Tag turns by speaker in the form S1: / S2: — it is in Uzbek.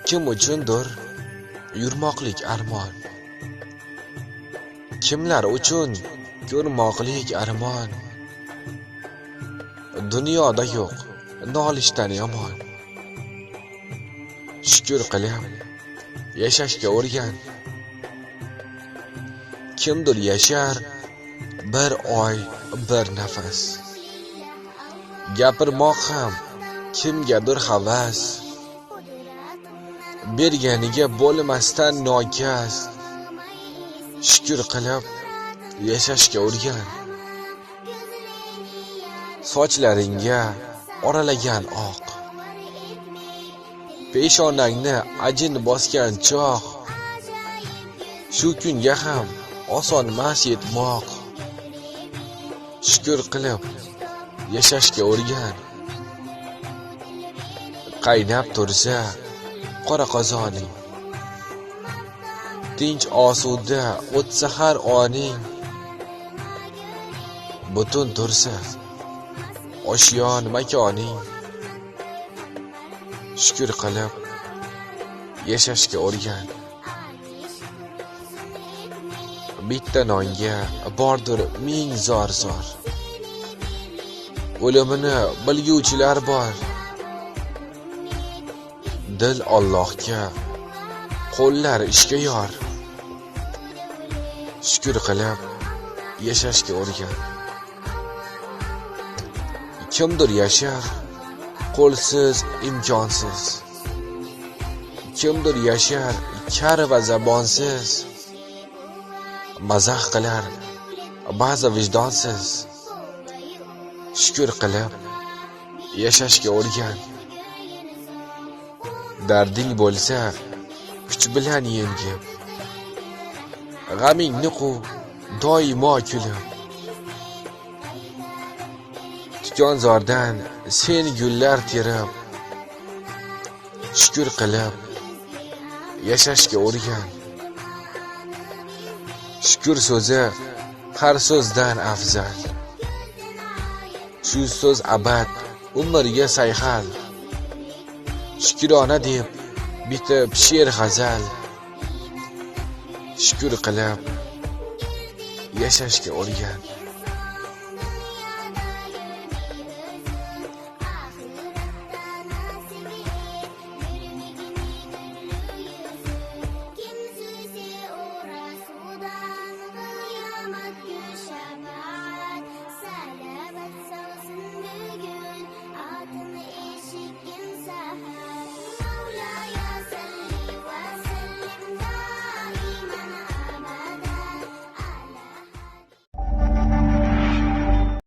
S1: kim uchundir yurmoqlik armon, kimlar uchun ko'rmoqlik armon. Dunyoda yo'q nolishdan yomon. Shukr qilib yashashga o'rgan. Kimdir yashar bir oy bir nafas. Gapirmoq ham kimgadir havas. Berganiga bo'lmasdan nokas. Shukr qilib yashashga o'rgan. Sochlaringga oralagan oq, peshonangni ajin bosgan choq. Shu kunga ham osonmas yetmoq. Shukr qilib yashashga o'rgan. Qaynab tursa qora qozoning, tinch osuda o'tsa har oning. Butun tursa oshyon makoning. Shukr qilib yashashga o'rgan. Bitta nonga bordir ming zor. O'limini bilguvchilar bor. Dil Allohga, qo'llar ishga yor. Shukr qilib yashashga o'rgan. Kimdir yashar qo'lsiz, imkonsiz. Kimdir yashar kar va zabonsiz. Mazax qilar ba'zi vijdonsiz. Shukr qilib yashashga o'rgan. Darding bo'lsa kuch bilan yengib, g'amingni qu doimo kulib. Tikonzordan sen gullar terib. Shukr qilib yashashga o'rgan. Shukr so'zi har so'zdan afzal. Shu so'z abad umrga sayhal. Shukrona deb bitib she'r g'azal. Shukr qilib yashashga o'rgan.